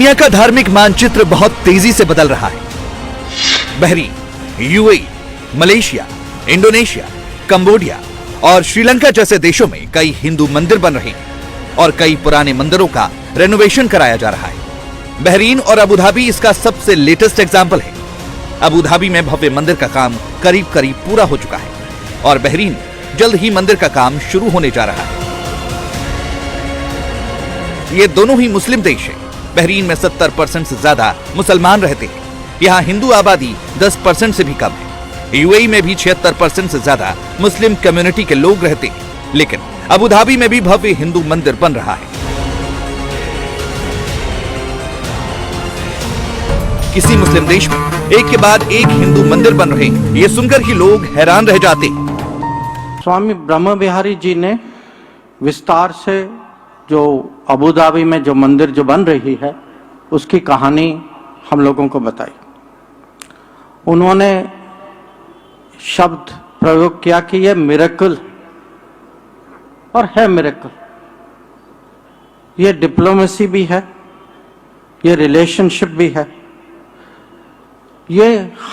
दुनिया का धार्मिक मानचित्र बहुत तेजी से बदल रहा है। Bahrain, UAE, Malaysia, Indonesia, Cambodia और श्रीलंका जैसे देशों में कई हिंदू मंदिर बन रहे हैं और कई पुराने मंदिरों का रेनोवेशन कराया जा रहा है। बहरीन और अबू धाबी इसका सबसे लेटेस्ट एग्जाम्पल है। अबू धाबी में भव्य मंदिर का काम करीब करीब पूरा हो चुका है और बहरीन में जल्द ही मंदिर का काम शुरू होने जा रहा है। ये दोनों ही मुस्लिम देश हैं। बहरीन में 70% से ज्यादा मुसलमान रहते हैं। यहाँ हिंदू आबादी 10% से भी कम है। यूएई में भी 76% से ज्यादा मुस्लिम कम्युनिटी के लोग रहते हैं। लेकिन अबू धाबी में भी भव्य हिंदू मंदिर बन रहा है। किसी मुस्लिम देश में एक के बाद एक हिंदू मंदिर बन रहे हैं, ये सुनकर ही लोग हैरान रह जाते हैं। स्वामी ब्रह्म विहारी जी ने विस्तार से जो अबू धाबी में जो मंदिर जो बन रही है उसकी कहानी हम लोगों को बताई। उन्होंने शब्द प्रयोग किया कि यह मिरेकल, और है मिरेकल। ये डिप्लोमेसी भी है, ये रिलेशनशिप भी है, ये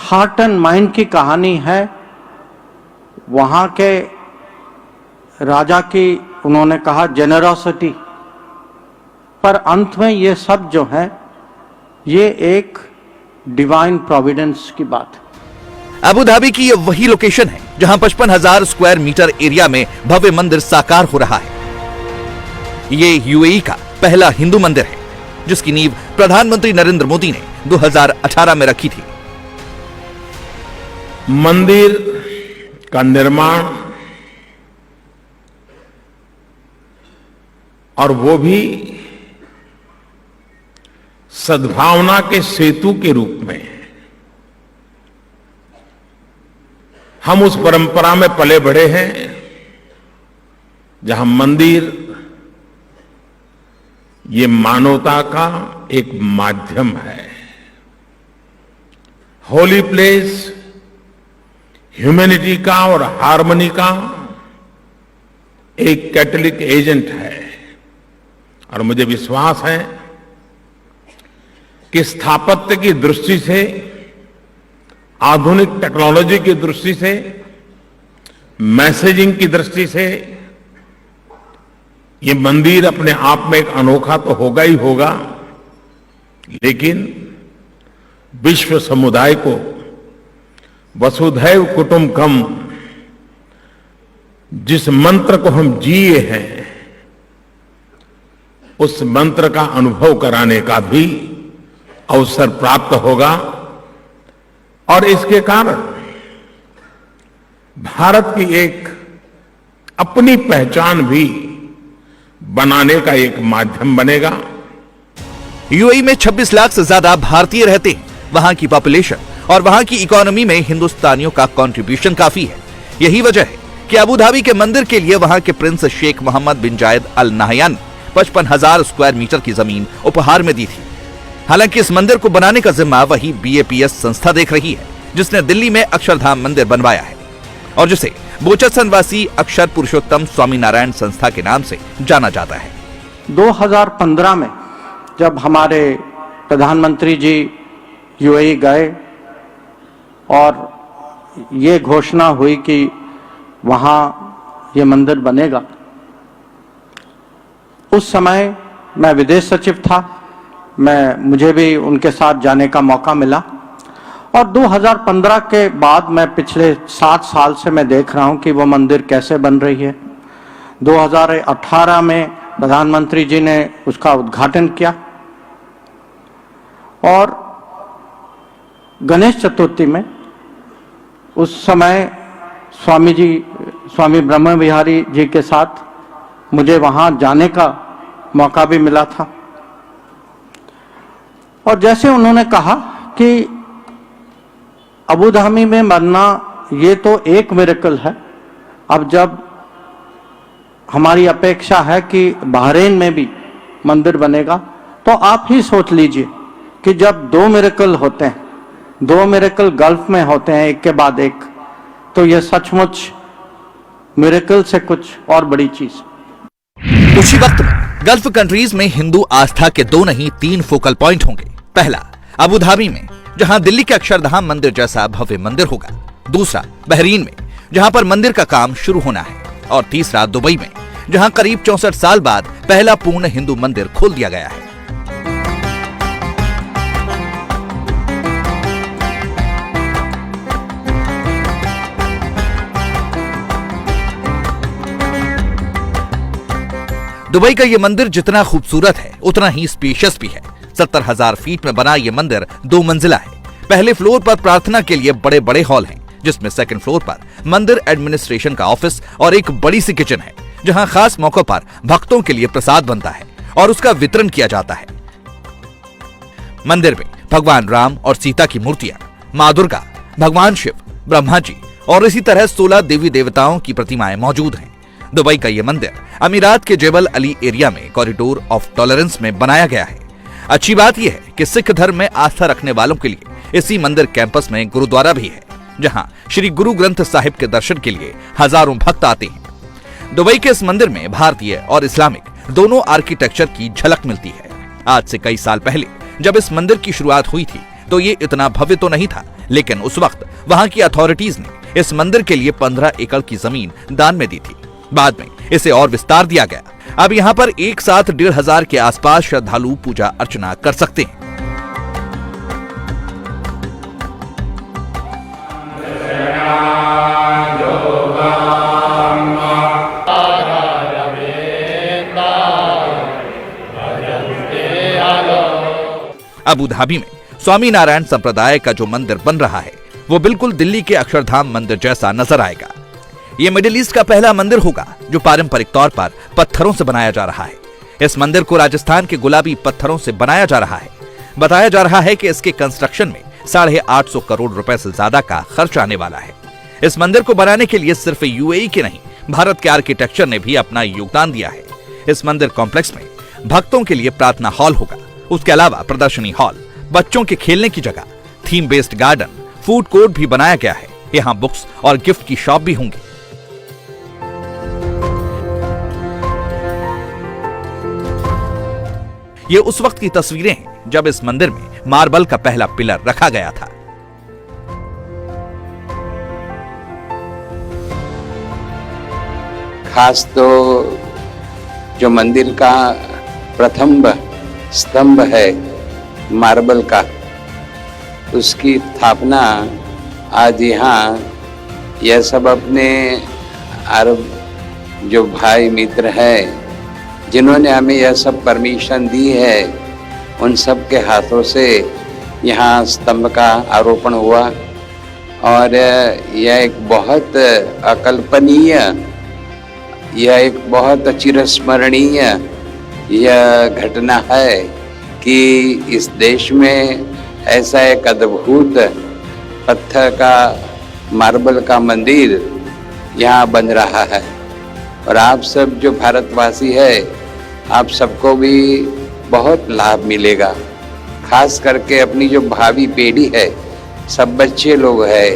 हार्ट एंड माइंड की कहानी है। वहां के राजा की उन्होंने कहा जेनरोसिटी, पर अंत में ये सब जो है ये एक डिवाइन प्रोविडेंस की बात है। अबू धाबी की ये वही लोकेशन है जहां 55,000 स्क्वायर मीटर एरिया में भव्य मंदिर साकार हो रहा है। ये यूएई का पहला हिंदू मंदिर है जिसकी नींव प्रधानमंत्री नरेंद्र मोदी ने 2018 में रखी थी। मंदिर का निर्माण और वो भी सद्भावना के सेतु के रूप में, हम उस परंपरा में पले बढ़े हैं जहां मंदिर ये मानवता का एक माध्यम है। होली प्लेस ह्यूमैनिटी का और हार्मनी का एक कैटलिक एजेंट है। और मुझे विश्वास है कि स्थापत्य की दृष्टि से, आधुनिक टेक्नोलॉजी की दृष्टि से, मैसेजिंग की दृष्टि से ये मंदिर अपने आप में एक अनोखा तो होगा ही होगा, लेकिन विश्व समुदाय को वसुधैव कुटुंबकम जिस मंत्र को हम जिए हैं उस मंत्र का अनुभव कराने का भी अवसर प्राप्त होगा। और इसके कारण भारत की एक अपनी पहचान भी बनाने का एक माध्यम बनेगा। यूएई में 26 लाख से ज्यादा भारतीय रहते हैं। वहां की पॉपुलेशन और वहां की इकोनॉमी में हिंदुस्तानियों का कंट्रीब्यूशन काफी है। यही वजह है कि अबू धाबी के मंदिर के लिए वहां के प्रिंस शेख मोहम्मद बिन जायद अल नाहयान 55,000 स्क्वायर मीटर की जमीन उपहार में दी थी। हालांकि इस मंदिर को बनाने का जिम्मा वही BAPS संस्था देख रही है जिसने दिल्ली में अक्षरधाम मंदिर बनवाया है और जिसे बोचासन वासी अक्षर पुरुषोत्तम स्वामी नारायण संस्था के नाम से जाना जाता है। 2015 में जब हमारे प्रधानमंत्री जी यूएई गए और ये घोषणा हुई कि वहां ये मंदिर बनेगा, उस समय मैं विदेश सचिव था। मुझे भी उनके साथ जाने का मौका मिला और 2015 के बाद मैं पिछले 7 साल से मैं देख रहा हूं कि वो मंदिर कैसे बन रही है। 2018 में प्रधानमंत्री जी ने उसका उद्घाटन किया और गणेश चतुर्थी में उस समय स्वामी ब्रह्म विहारी जी के साथ मुझे वहां जाने का मौका भी मिला था। और जैसे उन्होंने कहा कि अबू धाबी में बनना ये तो एक मिरेकल है, अब जब हमारी अपेक्षा है कि बहरीन में भी मंदिर बनेगा, तो आप ही सोच लीजिए कि जब 2 मिरेकल होते हैं, 2 मिरेकल गल्फ में होते हैं एक के बाद एक, तो यह सचमुच मिरेकल से कुछ और बड़ी चीज। उसी वक्त में गल्फ कंट्रीज में हिंदू आस्था के दो नहीं 3 फोकल पॉइंट होंगे। पहला अबू धाबी में, जहां दिल्ली के अक्षरधाम मंदिर जैसा भव्य मंदिर होगा। दूसरा बहरीन में, जहां पर मंदिर का काम शुरू होना है। और तीसरा दुबई में, जहां करीब 64 साल बाद पहला पूर्ण हिंदू मंदिर खोल दिया गया है। दुबई का ये मंदिर जितना खूबसूरत है उतना ही स्पेशियस भी है। 70,000 फीट में बना ये मंदिर 2 मंजिला है। पहले फ्लोर पर प्रार्थना के लिए बड़े बड़े हॉल हैं, जिसमें सेकंड फ्लोर पर मंदिर एडमिनिस्ट्रेशन का ऑफिस और एक बड़ी सी किचन है, जहां खास मौकों पर भक्तों के लिए प्रसाद बनता है और उसका वितरण किया जाता है। मंदिर में भगवान राम और सीता की मूर्तियां, मां दुर्गा, भगवान शिव, ब्रह्मा जी और इसी तरह 16 देवी देवताओं की प्रतिमाएं मौजूद हैं। दुबई का यह मंदिर अमीरात के जेबल अली एरिया में कॉरिडोर ऑफ टॉलरेंस में बनाया गया है। अच्छी बात यह है कि सिख धर्म में आस्था रखने वालों के लिए इसी मंदिर कैंपस में गुरुद्वारा भी है, जहां श्री गुरु ग्रंथ साहिब के दर्शन के लिए हजारों भक्त आते हैं। दुबई के इस मंदिर में भारतीय और इस्लामिक दोनों आर्किटेक्चर की झलक मिलती है। आज से कई साल पहले जब इस मंदिर की शुरुआत हुई थी तो ये इतना भव्य तो नहीं था, लेकिन उस वक्त वहां की अथॉरिटीज ने इस मंदिर के लिए 15 एकड़ की जमीन दान में दी थी। बाद में इसे और विस्तार दिया गया। अब यहाँ पर एक साथ 1,500 के आसपास श्रद्धालु पूजा अर्चना कर सकते हैं। अबू धाबी में स्वामी नारायण संप्रदाय का जो मंदिर बन रहा है वो बिल्कुल दिल्ली के अक्षरधाम मंदिर जैसा नजर आएगा। ये मिडिल ईस्ट का पहला मंदिर होगा जो पारंपरिक तौर पर पत्थरों से बनाया जा रहा है। इस मंदिर को राजस्थान के गुलाबी पत्थरों से बनाया जा रहा है। बताया जा रहा है कि इसके कंस्ट्रक्शन में 850 करोड़ रुपए से ज्यादा का खर्च आने वाला है। इस मंदिर को बनाने के लिए सिर्फ यूएई के नहीं, भारत के आर्किटेक्चर ने भी अपना योगदान दिया है। इस मंदिर कॉम्प्लेक्स में भक्तों के लिए प्रार्थना हॉल होगा। उसके अलावा प्रदर्शनी हॉल, बच्चों के खेलने की जगह, theme based garden, food court भी बनाया गया है। यहाँ बुक्स और गिफ्ट की शॉप भी होंगी। ये उस वक्त की तस्वीरें हैं जब इस मंदिर में मार्बल का पहला पिलर रखा गया था। खास तो जो मंदिर का प्रथम स्तंभ है मार्बल का, उसकी स्थापना आज यहाँ यह सब अपने अरब जो भाई मित्र है जिन्होंने हमें यह सब परमिशन दी है, उन सब के हाथों से यहाँ स्तंभ का आरोपण हुआ। और यह एक बहुत अकल्पनीय, यह एक बहुत चिरस्मरणीय यह घटना है कि इस देश में ऐसा एक अद्भुत पत्थर का, मार्बल का मंदिर यहाँ बन रहा है। और आप सब जो भारतवासी है, आप सबको भी बहुत लाभ मिलेगा। खास करके अपनी जो भावी पीढ़ी है, सब बच्चे लोग है,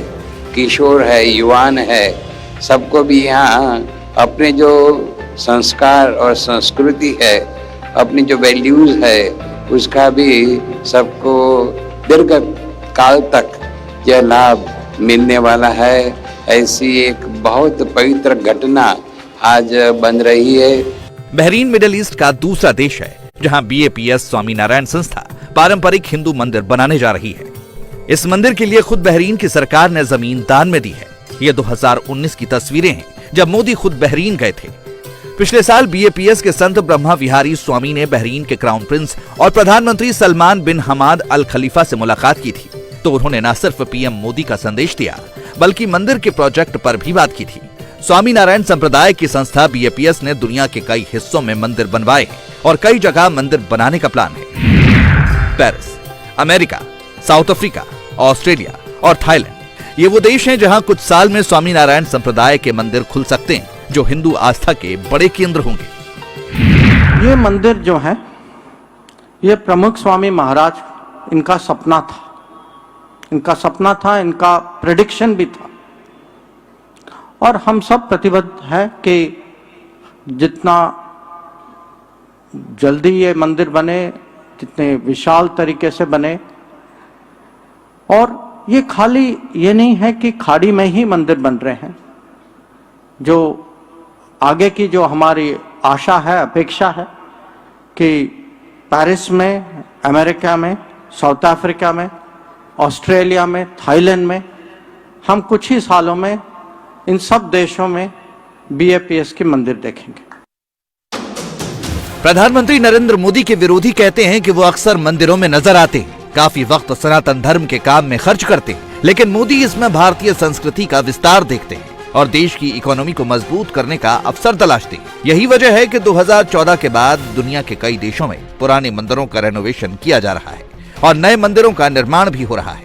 किशोर है, युवान है, सबको भी यहाँ अपने जो संस्कार और संस्कृति है, अपनी जो वैल्यूज है, उसका भी सबको दीर्घ काल तक यह लाभ मिलने वाला है। ऐसी एक बहुत पवित्र घटना आज बन रही है। बहरीन मिडिल ईस्ट का दूसरा देश है जहां BAPS स्वामी नारायण संस्था पारंपरिक हिंदू मंदिर बनाने जा रही है। इस मंदिर के लिए खुद बहरीन की सरकार ने जमीन दान में दी है। ये 2019 की तस्वीरें हैं जब मोदी खुद बहरीन गए थे। पिछले साल BAPS के संत ब्रह्मा विहारी स्वामी ने बहरीन के क्राउन प्रिंस और प्रधानमंत्री सलमान बिन हमाद अल खलीफा से मुलाकात की थी, तो उन्होंने न सिर्फ PM मोदी का संदेश दिया बल्कि मंदिर के प्रोजेक्ट पर भी बात की थी। स्वामी नारायण संप्रदाय की संस्था BAPS ने दुनिया के कई हिस्सों में मंदिर बनवाए हैं और कई जगह मंदिर बनाने का प्लान है। Paris, America, south Africa, Australia और थाईलैंड ये वो देश हैं जहां कुछ साल में स्वामी नारायण संप्रदाय के मंदिर खुल सकते हैं, जो हिंदू आस्था के बड़े केंद्र होंगे। ये मंदिर जो है, ये प्रमुख स्वामी महाराज इनका सपना था, इनका प्रेडिक्शन भी था। और हम सब प्रतिबद्ध है कि जितना जल्दी ये मंदिर बने, जितने विशाल तरीके से बने। और ये खाली ये नहीं है कि खाड़ी में ही मंदिर बन रहे हैं। जो आगे की जो हमारी आशा है, अपेक्षा है कि पेरिस में, अमेरिका में, साउथ अफ्रीका में, ऑस्ट्रेलिया में, थाईलैंड में, हम कुछ ही सालों में इन सब देशों में BAPS के मंदिर देखेंगे। प्रधानमंत्री नरेंद्र मोदी के विरोधी कहते हैं कि वो अक्सर मंदिरों में नजर आते हैं, काफी वक्त सनातन धर्म के काम में खर्च करते हैं, लेकिन मोदी इसमें भारतीय संस्कृति का विस्तार देखते हैं और देश की इकोनॉमी को मजबूत करने का अवसर तलाशते हैं। यही वजह है कि 2014 के बाद दुनिया के कई देशों में पुराने मंदिरों का रेनोवेशन किया जा रहा है और नए मंदिरों का निर्माण भी हो रहा है।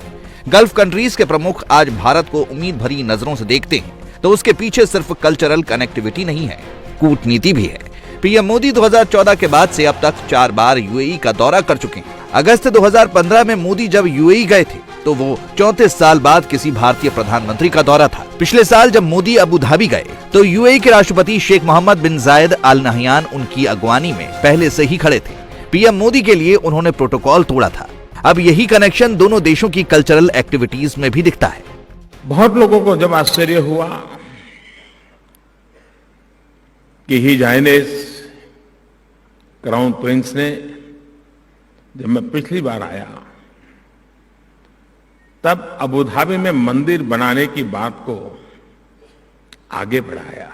गल्फ कंट्रीज के प्रमुख आज भारत को उम्मीद भरी नजरों से देखते हैं, तो उसके पीछे सिर्फ कल्चरल कनेक्टिविटी नहीं है, कूटनीति भी है। पीएम मोदी 2014 के बाद से अब तक 4 बार UAE का दौरा कर चुके हैं। अगस्त 2015 में मोदी जब UAE गए थे तो वो 34 साल बाद किसी भारतीय प्रधानमंत्री का दौरा था। पिछले साल जब मोदी अबू धाबी गए तो UAE के राष्ट्रपति शेख मोहम्मद बिन जायद अल नहयान उनकी अगवानी में पहले से ही खड़े थे। पीएम मोदी के लिए उन्होंने प्रोटोकॉल तोड़ा था। अब यही कनेक्शन दोनों देशों की कल्चरल एक्टिविटीज में भी दिखता है। बहुत लोगों को जब आश्चर्य हुआ कि हिज हाइनेस क्राउन प्रिंस ने, जब मैं पिछली बार आया तब अबू धाबी में मंदिर बनाने की बात को आगे बढ़ाया।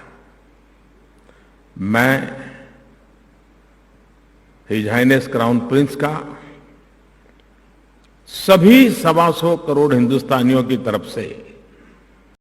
मैं हिज हाइनेस क्राउन प्रिंस का सभी 125 करोड़ हिंदुस्तानियों की तरफ से